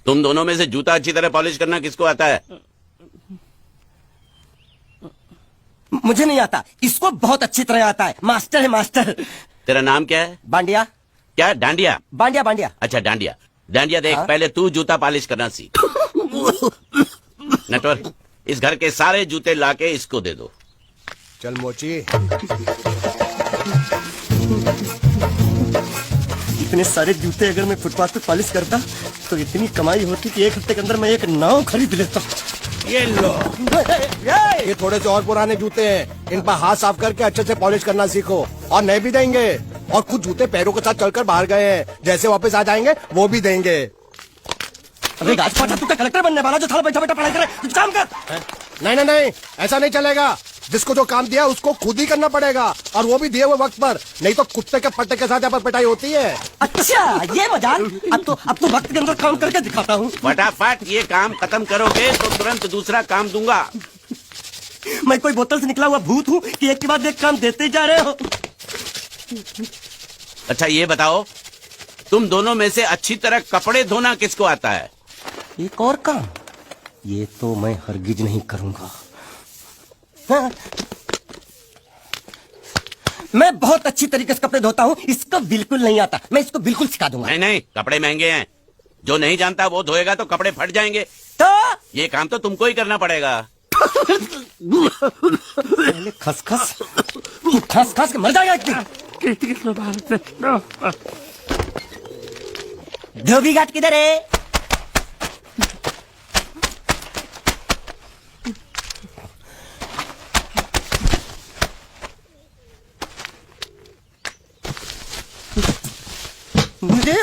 तुम दोनों में से जूता अच्छी तरह पॉलिश करना किसको आता है? मुझे नहीं आता, इसको बहुत अच्छी तरह आता है। मास्टर है मास्टर। तेरा नाम क्या है? बांडिया। क्या? डांडिया? बांडिया बांडिया। अच्छा डांडिया। डांडिया देख, पहले तू जूता पॉलिश करना सीख। नटवर, इस घर के सारे जूते लाके इसको दे दो। चल मोची। इतने सारे जूते अगर मैं फुटपाथ पे पॉलिश करता तो इतनी कमाई होती कि एक हफ्ते के अंदर मैं एक नाव खरीद लेता। ये लो, ये थोड़े से और पुराने जूते हैं, इन पर हाथ साफ करके अच्छे से पॉलिश करना सीखो। और नए भी देंगे, और कुछ जूते पैरों के साथ चलकर बाहर गए हैं, जैसे वापस आ जाएंगे वो भी देंगे। अरे गाजपाटा, तू क्या कलेक्टर बनने वाला जो थाला बैठा बैठा पढ़ाई करे? कुछ काम कर। नहीं नहीं नहीं, ऐसा नहीं चलेगा। जिसको जो काम दिया उसको खुद ही करना पड़ेगा, और वो भी दिए हुए वक्त पर, नहीं तो कुत्ते के पट्टे के साथ यहाँ पर पिटाई होती है। अच्छा ये मजाक। अब तो वक्त के अंदर काम करके दिखाता हूँ। फटाफट ये काम खत्म करोगे तो तुरंत दूसरा काम दूंगा। मैं कोई बोतल से निकला हुआ भूत हूँ कि एक के बाद एक काम देते जा रहे हो? अच्छा ये बताओ, तुम दोनों में से अच्छी तरह कपड़े धोना किसको आता है? एक और काम, ये तो मैं हरगिज नहीं करूंगा। हाँ। मैं बहुत अच्छी तरीके से कपड़े धोता हूँ, इसको बिल्कुल नहीं आता। मैं इसको बिल्कुल सिखा दूंगा। नहीं नहीं, कपड़े महंगे हैं, जो नहीं जानता वो धोएगा तो कपड़े फट जाएंगे। तो ये काम तो तुमको ही करना पड़ेगा। पहले खसखस, तू खस खस के मर जाएगा एक दिन। धोबी घाट किधर है? मुझे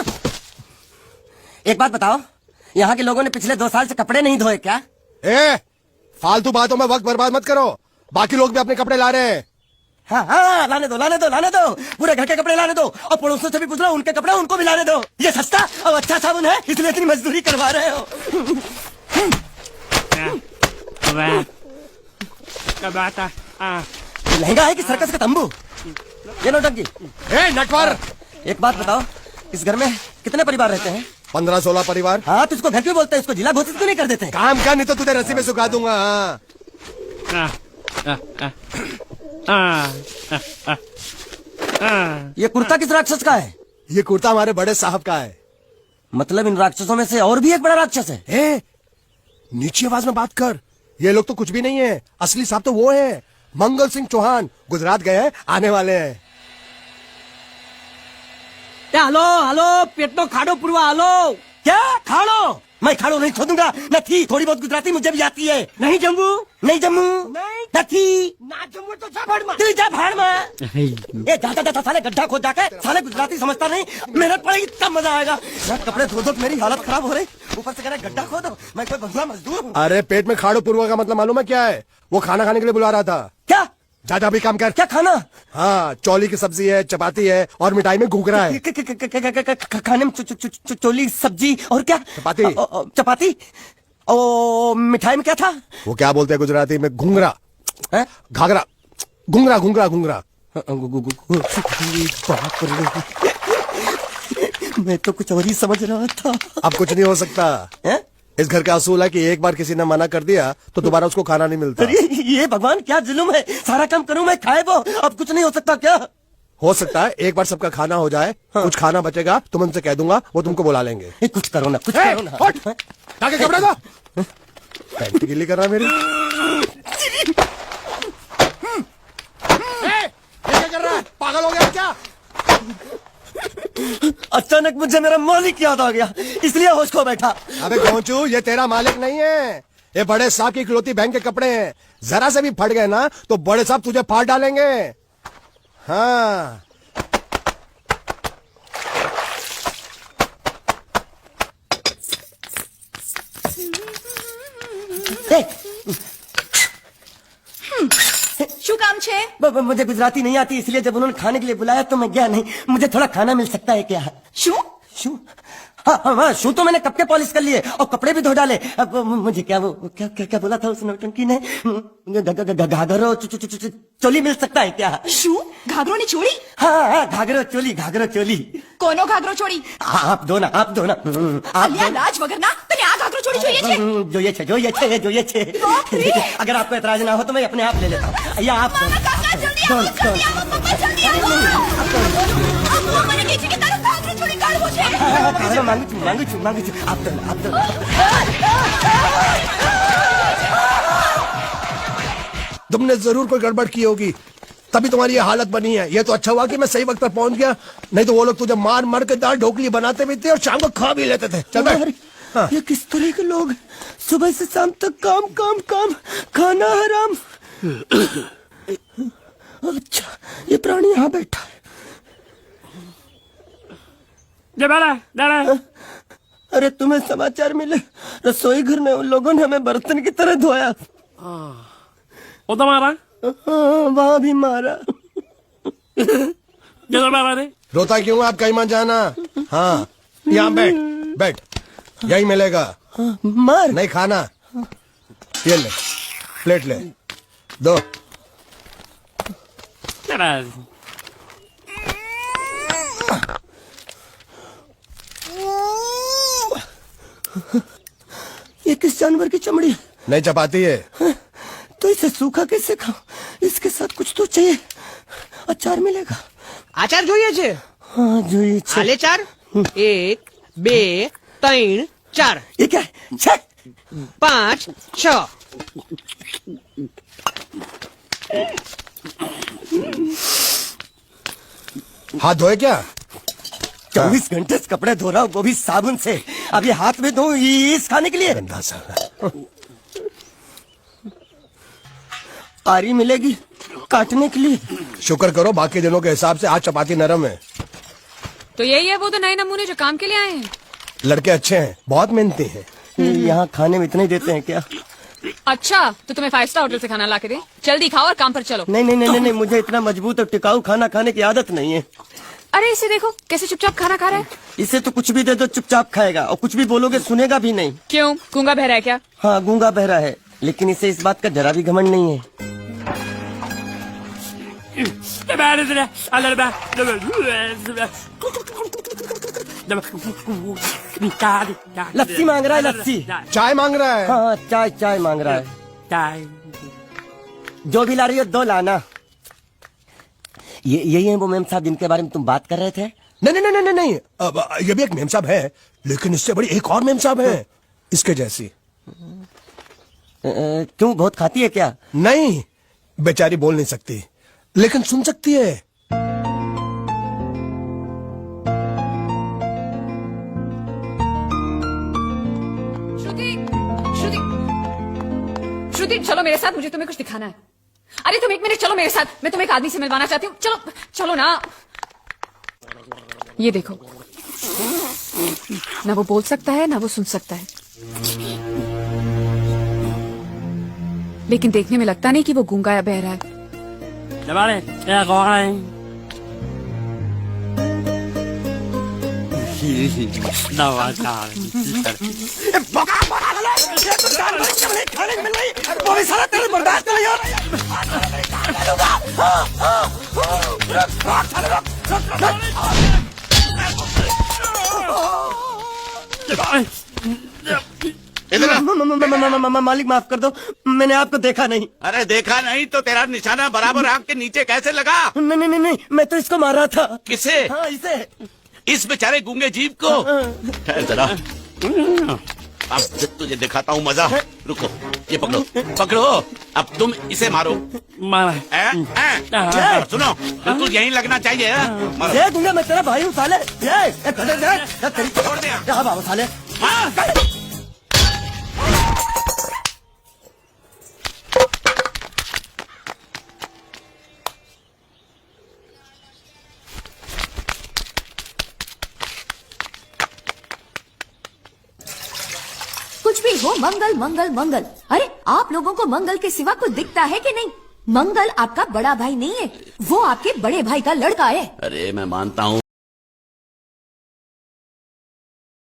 एक बात बताओ, यहाँ के लोगों ने पिछले 2 साल से कपड़े नहीं धोए क्या? फालतू बातों में वक्त बर्बाद मत करो, बाकी लोग भी अपने कपड़े ला रहे हैं। हाँ हाँ, लाने दो लाने दो लाने दो, पूरे घर के कपड़े लाने दो, और पड़ोसों से भी पूछ लो, उनके कपड़े उनको भी लाने दो। ये सस्ता और अच्छा साबुन है, इसलिए इतनी मजदूरी करवा रहे हो। लहंगा है कि सर्कस का तंबू? ये नौटंकी। नटवर, एक बात बताओ, इस घर में कितने परिवार रहते हैं? 15-16 परिवार। हाँ, तो इसको घर क्यों बोलते हैं? इसको जिला घोषित क्यों नहीं कर देते? काम कर, नहीं तो तुझे रस्सी में सुखा दूंगा। ये कुर्ता किस राक्षस का है? ये कुर्ता हमारे बड़े साहब का है। मतलब इन राक्षसों में से और भी एक बड़ा राक्षस है? नीची आवाज में बात कर, ये लोग तो कुछ भी नहीं है, असली साहब तो वो है, मंगल सिंह चौहान। गुजरात गए हैं, आने वाले हैं। हेलो हेलो, पेटनो खाड़ो पुरवा। हेलो, क्या खाड़ो? मैं खाड़ो नहीं खोदूंगा। नहीं, थोड़ी बहुत गुजराती मुझे भी आती है। नहीं जम्मू, नहीं जम्मू, नहीं ना जम्मू तो जा भाड़ में, तू जा भाड़ में। ये जाता जाता साले गड्ढा खोद जाके, साले गुजराती समझता नहीं। मेहनत पड़ेगी तब मजा आएगा। ना कपड़े धो दो, मेरी हालत खराब हो रही, ऊपर से कह रहे गड्ढा खोदो। मैं कोई बंधुआ मजदूर हूँ? अरे पेट में खाड़ो पुरवा का मतलब मालूम है क्या है? वो खाना खाने के लिए बुला रहा था। क्या? ज्यादा भी काम कर। क्या खाना? हाँ, चौली की सब्जी है, चपाती है, और मिठाई में घूघरा है। खाने में चोली सब्जी और क्या? चपाती। चपाती। ओ, मिठाई में क्या था? वो क्या बोलते हैं गुजराती में? घूंघरा, घाघरा, घूंघरा घूंघरा घूंघरा। बाप रे, मैं तो कुछ और ही समझ रहा था। अब कुछ नहीं हो सकता है? इस घर का असूल है कि एक बार किसी ने मना कर दिया तो दोबारा उसको खाना नहीं मिलता। अरे ये भगवान क्या जुल्म है, सारा काम करूं मैं, खाए वो। अब कुछ नहीं हो सकता क्या? हो सकता है एक बार सबका खाना हो जाए। हाँ। कुछ खाना बचेगा तो मैं उनसे कह दूंगा, वो तुमको बुला लेंगे। कुछ करो ना, कुछ करो ना। जाके कपड़े दो। पैंट गिल्ली कर रहा मेरी। ये क्या कर रहा है? पागल हो गया क्या? अचानक मुझे मेरा मालिक याद आ गया, इसलिए होश खो बैठा। अबे गोंचू, ये तेरा मालिक नहीं है, ये बड़े साहब की इकलौती बहन के कपड़े हैं। जरा से भी फट गए ना तो बड़े साहब तुझे फाड़ डालेंगे। हाँ, શું કામ છે? मुझे गुजराती नहीं आती, इसलिए जब उन्होंने खाने के लिए बुलाया तो मैं गया नहीं। मुझे थोड़ा खाना मिल सकता है क्या? શું? शू? हाँ हाँ हाँ, शू तो मैंने कब के पॉलिश कर लिए और कपड़े भी धो डाले। अब मुझे क्या वो क्या क्या क्या बोला था उस नौटंकी ने? घाघरो चोली मिल सकता है क्या? શું? ઘાઘરોની ચોળી? हाँ हाँ, घाघरो चोली। કોનો ઘાઘરો ચોળી? आप दो ना, आप दो ना, आप અલ્યા दो। લાજ વગરના તને થોડી જોઈએ છે જોઈએ છે જોઈએ છે જોઈએ છે अगर आपको एतराज ना हो तो मैं अपने आप ले लेता हूँ या आप મારા કાકા જલ્દી આવો જલ્દી આવો પપ્પા જલ્દી આવો મને કહે છે કે તારો કાંકરી થોડી કાઢવો છે मांगू छू आप तो तुमने जरूर कोई गड़बड़ की होगी तभी तुम्हारी ये हालत बनी है। ये तो अच्छा हुआ कि मैं सही वक्त पर पहुंच गया, नहीं तो वो लोग तुझे मार मार के दाल ढोकली बनाते भी थे और शाम को खा भी लेते थे। चल बैठ। हाँ। ये किस तरह के लोग सुबह से शाम तक काम काम काम खाना हराम। अच्छा ये प्राणी यहाँ बैठा है। अरे तुम्हें समाचार मिले रसोई घर में उन लोगों ने हमें बर्तन की तरह धोया। वो तो मारा वहाँ भी मारा। जरा मारा रे रोता क्यों आप कहीं मत जाना। हाँ यहाँ बैठ बैठ यही मिलेगा। मार नहीं खाना ये ले प्लेट ले दो। जरा ये किस जानवर की चमड़ी है? नहीं चपाती है तो इसे सूखा कैसे खाऊं? इसके साथ कुछ तो चाहिए। अचार मिलेगा? આચાર જોઈએ છે हाँ જોઈએ છે। હાલે ચાર 1 2 3 4 ये क्या है? छे! 5 6 हाथ धोए क्या? 24 घंटे से कपड़े धो रहा हूँ वो भी साबुन से। अब ये हाथ में धो इस खाने के लिए। गंदा सा। आरी मिलेगी काटने के लिए। शुक्र करो बाकी दिनों के हिसाब से आज चपाती नरम है। तो यही है वो तो नए नमूने जो काम के लिए आए हैं। लड़के अच्छे हैं बहुत मेहनती हैं। यहाँ खाने में इतना ही देते हैं क्या? अच्छा तो तुम्हें 5 स्टार होटल से खाना ला के दे। जल्दी खाओ और काम पर चलो। नहीं नहीं नहीं नहीं मुझे इतना मजबूत और टिकाऊ खाना खाने की आदत नहीं है। अरे इसे देखो कैसे चुपचाप खाना खा रहा है। इसे तो कुछ भी दे दो चुपचाप खाएगा और कुछ भी बोलोगे सुनेगा भी नहीं। क्यों गूंगा बहरा है क्या? हाँ गूंगा बहरा है लेकिन इसे इस बात का जरा भी घमंड नहीं है। लस्सी मांग रहा है लस्सी। चाय मांग रहा है। हाँ चाय चाय मांग रहा है। जो भी ला रही हो 2 लाना। ये यही है वो मेम साहब जिनके बारे में तुम बात कर रहे थे? नहीं नहीं नहीं नहीं नहीं अब ये भी एक मेम साहब है लेकिन इससे बड़ी एक और मेम साहब है इसके जैसी। क्यों बहुत खाती है क्या? नहीं बेचारी बोल नहीं सकती लेकिन सुन सकती है। श्रुति श्रुति श्रुति चलो मेरे साथ मुझे तुम्हें कुछ दिखाना है। अरे तुम 1 मिनट चलो मेरे साथ मैं तुम्हें एक आदमी से मिलवाना चाहती हूँ। चलो चलो ना। ये देखो ना वो बोल सकता है ना वो सुन सकता है लेकिन देखने में लगता नहीं कि वो गूंगा या बहरा है। मालिक माफ कर दो मैंने आपको देखा नहीं। अरे देखा नहीं तो तेरा निशाना बराबर आंख के नीचे कैसे लगा? नहीं नहीं नहीं मैं तो इसको मार रहा था। किसे? हाँ इसे। इस बेचारे गूंगे जीव को? ठहर जरा अब तुझे दिखाता हूँ मजा। रुको ये पकड़ो पकड़ो अब तुम इसे मारो। मारा सुनो बिल्कुल यहीं लगना चाहिए। मारो। ये दूंगा मैं तेरा भाई हूँ साले। छोड़ दे। बाबा साले। कुछ भी हो मंगल मंगल मंगल। अरे आप लोगों को मंगल के सिवा कुछ दिखता है कि नहीं? मंगल आपका बड़ा भाई नहीं है वो आपके बड़े भाई का लड़का है। अरे मैं मानता हूँ